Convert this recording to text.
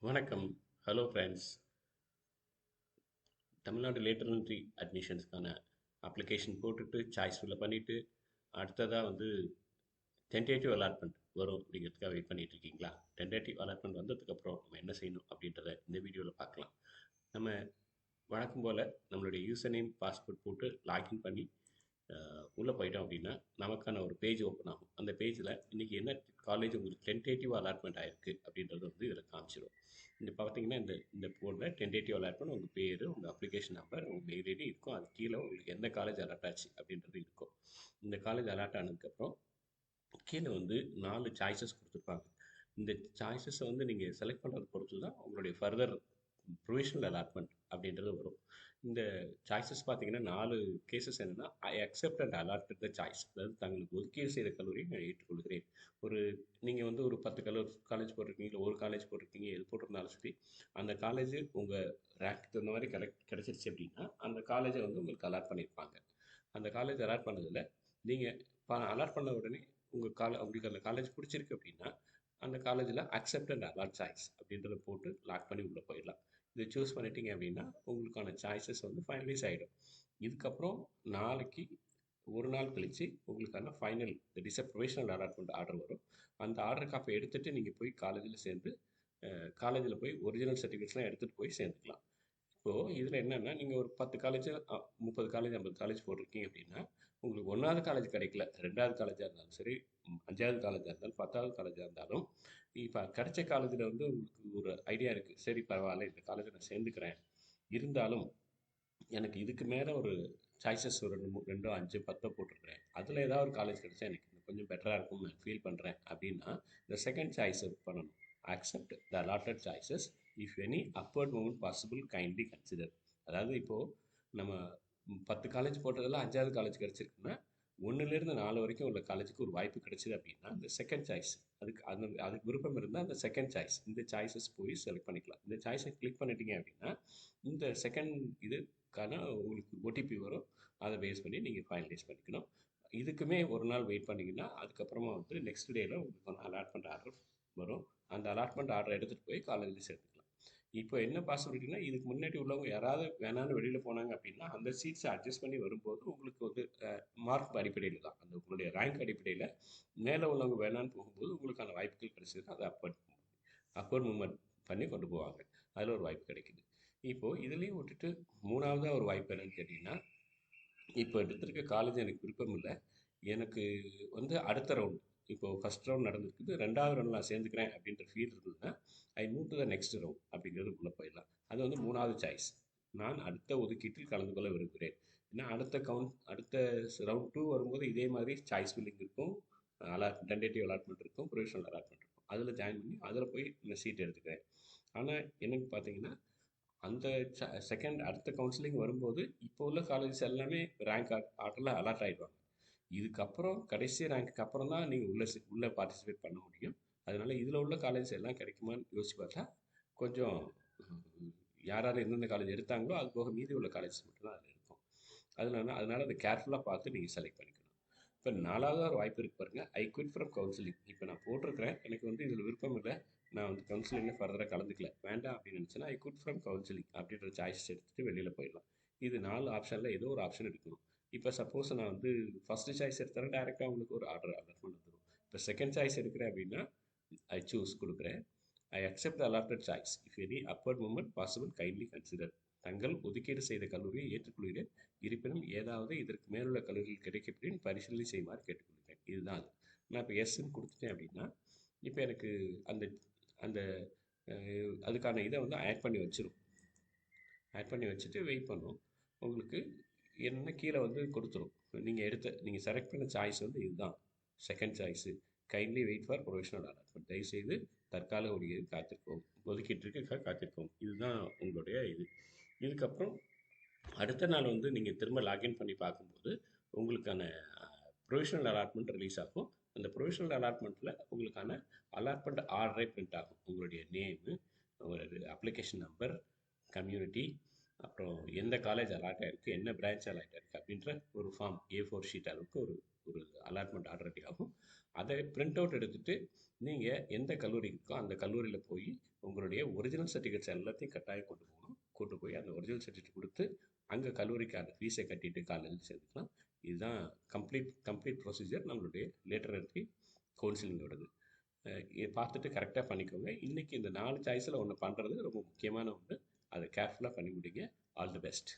வணக்கம். Hello friends. Tamil Nadu lateral entry அட்மிஷன்ஸ்க்கான application போட்டுட்டு சாய்ஸ் ஃபில்அப் பண்ணிவிட்டு அடுத்ததாக வந்து டென்டேட்டிவ் அலாட்மெண்ட் வரும் அப்படிங்கிறதுக்காக வெயிட் பண்ணிட்டு இருக்கீங்களா? டென்டேட்டிவ் அலாட்மெண்ட் வந்ததுக்கப்புறம் நம்ம என்ன செய்யணும் அப்படின்றத இந்த வீடியோவில் பார்க்கலாம். நம்ம வழக்கம் போல் நம்மளுடைய யூசர் நேம் பாஸ்வேர்ட் போட்டு லாகின் பண்ணி உள்ளே போயிட்டோம் அப்படின்னா நமக்கான ஒரு பேஜ் ஓப்பன் ஆகும். அந்த பேஜில் இன்றைக்கி என்ன காலேஜ் உங்களுக்கு டென்டேட்டிவ் அலாட்மெண்ட் ஆகிருக்கு அப்படின்றது வந்து இதில் காமிச்சிடும். இந்த பார்த்தீங்கன்னா இந்த போர்டில் டென்டேட்டிவ் அலாட்மெண்ட் உங்கள் பேர், உங்கள் அப்ளிகேஷன் நம்பர், உங்கள் மெயில் ஐடி இருக்கும். அது கீழே உங்களுக்கு எந்த காலேஜ் அலாட் ஆச்சு அப்படின்றது இருக்கும். இந்த காலேஜ் அலாட் ஆனதுக்கப்புறம் கீழே வந்து 4 சாய்ஸஸ் கொடுத்துருப்பாங்க. இந்த சாய்ஸஸை வந்து நீங்கள் செலக்ட் பண்ணுறத பொறுத்து தான் உங்களுடைய ஃபர்தர் ப்ரொவிஷனல் அலாட்மெண்ட் அப்படின்றது வரும். இந்த சாய்ஸஸ் பார்த்தீங்கன்னா 4 கேசஸ் என்னென்னா, I accept and allotted the choice. அதாவது தங்களுக்கு ஒதுக்கீடு செய்த கல்லூரியை நான் ஏற்றுக்கொள்கிறேன். ஒரு நீங்கள் வந்து ஒரு 10 காலேஜ் போட்டிருக்கீங்க, இல்லை ஒரு காலேஜ் போட்டிருக்கீங்க, எது போட்டிருந்தாலும் சரி, அந்த காலேஜ் உங்கள் ரேங்க் தகுந்த மாதிரி கிடச்சிருச்சு அப்படின்னா அந்த காலேஜை வந்து உங்களுக்கு அலாட் பண்ணியிருப்பாங்க. அந்த காலேஜ் அலாட் பண்ணதில் நீங்கள் அலாட் பண்ண உடனே உங்களுக்கு அந்த காலேஜ் பிடிச்சிருக்கு அப்படின்னா அந்த காலேஜில் அக்செப்ட் அண்ட் அலாட் சாய்ஸ் அப்படின்றத போட்டு லாக் பண்ணி உள்ளே போயிடலாம். இதை சூஸ் பண்ணிட்டீங்க அப்படின்னா உங்களுக்கான சாய்ஸஸ் வந்து ஃபைனலைஸ் ஆகிடும். இதுக்கப்புறம் நாளைக்கு ஒரு நாள் கழித்து உங்களுக்கான ஃபைனல் ப்ரொவிஷனல் அலாட்மெண்ட் ஆர்டர் வரும். அந்த ஆர்டர் காப்பி எடுத்துகிட்டு நீங்கள் போய் காலேஜில் சேர்ந்து காலேஜில் போய் ஒரிஜினல் சர்டிஃபிகேட்ஸ்லாம் எடுத்துகிட்டு போய் சேர்ந்துக்கலாம். இப்போது இதில் என்னென்னா, நீங்கள் ஒரு 10 காலேஜ் 30 காலேஜ் 50 காலேஜ் போட்டிருக்கீங்க அப்படின்னா உங்களுக்கு 1வது காலேஜ் கிடைக்கல, 2வது காலேஜாக இருந்தாலும் சரி, 5வது காலேஜாக இருந்தாலும் 10வது காலேஜாக இருந்தாலும், இப்போ கிடைச்ச காலேஜில் வந்து உங்களுக்கு ஒரு ஐடியா இருக்குது, சரி பரவாயில்ல இந்த காலேஜை நான் சேர்ந்துக்கிறேன், இருந்தாலும் எனக்கு இதுக்கு மேலே ஒரு சாய்ஸஸ் ஒரு 2 5 10 போட்டிருக்கிறேன், அதில் ஏதாவது ஒரு காலேஜ் கிடைச்சா எனக்கு இன்னும் கொஞ்சம் பெட்டராக இருக்கும்னு நான் ஃபீல் பண்ணுறேன் அப்படின்னா இந்த செகண்ட் சாய்ஸ் பண்ணணும். Accept the allotted choices if any upward movement possible kindly consider. அதாவது இப்போது நம்ம 10 காலேஜ் போட்டதில் 5வது காலேஜ் கிடச்சிருக்குன்னா 1லேருந்து 4 வரைக்கும் உள்ள காலேஜுக்கு ஒரு வாய்ப்பு கிடைச்சிது அப்படின்னா இந்த செகண்ட் சாய்ஸ், அதுக்கு விருப்பம் இருந்தால் அந்த செகண்ட் சாய்ஸ், இந்த சாய்ஸஸ் போய் செலக்ட் பண்ணிக்கலாம். இந்த சாய்ஸை கிளிக் பண்ணிட்டீங்க அப்படின்னா இந்த செகண்ட் இதுக்கான உங்களுக்கு ஓடிபி வரும். அதை பேஸ் பண்ணி நீங்கள் ஃபைனலைஸ் பண்ணிக்கணும். இதுக்குமே ஒரு நாள் வெயிட் பண்ணிங்கன்னா அதுக்கப்புறமா வந்து நெக்ஸ்ட் டேயில் உங்களுக்கு அலாட்மெண்ட் ஆர்டர் வரும். அந்த அலாட்மெண்ட் ஆர்டர் எடுத்துகிட்டு போய் காலேஜில் சேர்த்துக்கலாம். இப்போ என்ன பாசிபிலிட்டினா, இதுக்கு முன்னாடி உள்ளவங்க யாராவது வேணான்னு வெளியில் போனாங்க அப்படின்னா அந்த சீட்ஸை அட்ஜஸ்ட் பண்ணி வரும்போது உங்களுக்கு வந்து மார்க் அடிப்படையில் தான், அந்த உங்களுடைய ரேங்க் அடிப்படையில் மேலே உள்ளவங்க வேணான்னு போகும்போது உங்களுக்கான வாய்ப்புகள் கிடைச்சதுன்னா அதை அப்பர் மூவ்மெண்ட் பண்ணி கொண்டு போவாங்க. அதில் ஒரு வாய்ப்பு கிடைக்குது. இப்போது இதுலேயும் விட்டுட்டு 3வதாக ஒரு வாய்ப்பு என்னன்னு கேட்டிங்கன்னா, இப்போ எடுத்திருக்க காலேஜ் எனக்கு விருப்பம் இல்லை, எனக்கு வந்து அடுத்த ரவுண்ட், இப்போது ஃபஸ்ட் ரவுண்ட் நடந்திருக்குது, 2வது ரவுண்ட் நான் சேர்ந்துக்கிறேன் அப்படின்ற ஃபீல் இருந்ததுன்னா ஐ move to the next round அப்படிங்கிறது உள்ளே போயிடலாம். அது வந்து 3வது சாய்ஸ். நான் அடுத்த ஒதுக்கீட்டில் கலந்து கொள்ள விரும்புகிறேன். ஏன்னா அடுத்த ரவுண்ட் 2 வரும்போது இதே மாதிரி சாய்ஸ் ஃபில்லிங் இருக்கும், டென்டேட்டிவ் அலாட்மெண்ட் இருக்கும், ப்ரொவிஷனல் அலாட்மெண்ட் இருக்கும். அதில் ஜாயின் பண்ணி அதில் போய் நான் சீட் எடுத்துக்கிறேன். ஆனால் என்னென்னு பார்த்தீங்கன்னா, அந்த செகண்ட் அடுத்த கவுன்சிலிங் வரும்போது இப்போ உள்ள காலேஜஸ் எல்லாமே ரேங்க் ஆர்டரில் அலாட் ஆகிடுவாங்க. இதுக்கப்புறம் கடைசி ரேங்க்கு அப்புறம் தான் நீங்கள் உள்ளே பார்ட்டிசிபேட் பண்ண முடியும். அதனால் இதில் உள்ள காலேஜஸ் எல்லாம் கிடைக்குமான்னு யோசிச்சு பார்த்தா கொஞ்சம் யார் யார் எந்தெந்த காலேஜ் எடுத்தாங்களோ அது போக மீதி உள்ள காலேஜஸ் மட்டும்தான் அதில் இருக்கும். அதனால் அதை கேர்ஃபுல்லாக பார்த்து நீங்கள் செலக்ட் பண்ணிக்கணும். இப்போ 4வது ஒரு வாய்ப்பு இருக்கு பாருங்கள், ஐ குவிட் ஃப்ரம் கவுன்சிலிங். இப்போ நான் போட்டிருக்கிறேன், எனக்கு வந்து இதில் விருப்பம் இல்லை, நான் வந்து கவுன்சிலிங்கில் ஃபர்தராக கலந்துக்கல, வேண்டாம் அப்படின்னு நினச்சேன்னா ஐ குவிட் ஃப்ரம் கவுன்சிலிங் அப்படின்ற சாய்ஸ் எடுத்துகிட்டு வெளியில் போயிடலாம். இது 4 ஆப்ஷனில் ஏதோ ஒரு ஆப்ஷன் எடுக்கணும். இப்போ சப்போஸ் நான் வந்து ஃபஸ்ட்டு சாய்ஸ் எடுத்தேன்னா டேரெக்டாக உங்களுக்கு ஒரு ஆர்டர் அலாட்மெண்ட் வந்துடும். இப்போ செகண்ட் சாய்ஸ் எடுக்கிறேன் அப்படின்னா ஐ சூஸ் கொடுக்குறேன். I accept the allotted choice if any upward movement possible kindly consider. தங்கள் ஒதுக்கீடு செய்த கல்லூரியை ஏற்றுக்கொள்கிறேன், இருப்பினும் ஏதாவது இதற்கு மேலுள்ள கல்லூரிகள் கிடைக்கப்படின் பரிசீலனை செய்யுமாறு கேட்டுக்கொள்கிறேன். இதுதான் அது. நான் இப்போ எஸ்ன்னு கொடுத்துட்டேன் அப்படின்னா இப்போ எனக்கு அந்த அந்த அதுக்கான இதை வந்து ஆட் பண்ணி வச்சிடும். ஆட் பண்ணி வச்சுட்டு வெயிட் பண்ணும். உங்களுக்கு என்ன கீழே வந்து கொடுத்துரும், நீங்கள் செலக்ட் பண்ண சாய்ஸ் வந்து இதுதான் second choice. Kindly wait for provisional allotment. தயவுசெய்து தற்கால ஒதுக்கீட்டிற்கு காத்திருக்கோம். இதுதான் உங்களுடைய இது. இதுக்கப்புறம் அடுத்த நாள் வந்து நீங்கள் திரும்ப லாகின் பண்ணி பார்க்கும்போது உங்களுக்கான ப்ரொவிஷனல் அலாட்மெண்ட் ரிலீஸ் ஆகும். அந்த ப்ரொவிஷனல் அலாட்மெண்ட்டில் உங்களுக்கான அலாட்மெண்ட் ஆர்டரே பிரிண்ட் ஆகும். உங்களுடைய நேமு, உங்களுடைய அப்ளிகேஷன் நம்பர், கம்யூனிட்டி, அப்புறம் எந்த காலேஜ் அலாட் ஆகிருக்கு, என்ன பிரான்ச் அலாட் ஆகிருக்கு அப்படின்ற ஒரு ஃபார்ம் A4 ஷீட் அளவுக்கு ஒரு அலாட்மெண்ட் ஆர்டர் ரெடி ஆகும். அதை பிரிண்ட் அவுட் எடுத்துகிட்டு நீங்கள் எந்த கல்லூரி இருக்கோ அந்த கல்லூரியில் போய் உங்களுடைய ஒரிஜினல் சர்டிஃபிகேட்ஸ் எல்லாத்தையும் கட்டாயம் கொண்டு போகணும். கொண்டு போய் அந்த ஒரிஜினல் சர்டிஃபிகேட் கொடுத்து அங்கே கல்லூரிக்கான ஃபீஸை கட்டிட்டு காலேஜில் சேர்த்துக்கலாம். இதுதான் கம்ப்ளீட் ப்ரொசீஜர் நம்மளுடைய லேட்டர் என்ட்ரி கவுன்சிலிங்கோடது. இதை பார்த்துட்டு கரெக்டாக பண்ணிக்கோங்க. இன்றைக்கி இந்த 4 சாய்ஸில் ஒன்று பண்ணுறது ரொம்ப முக்கியமான ஒன்று. அதை கேர்ஃபுல்லாக பண்ணி முடிங்க. All the best.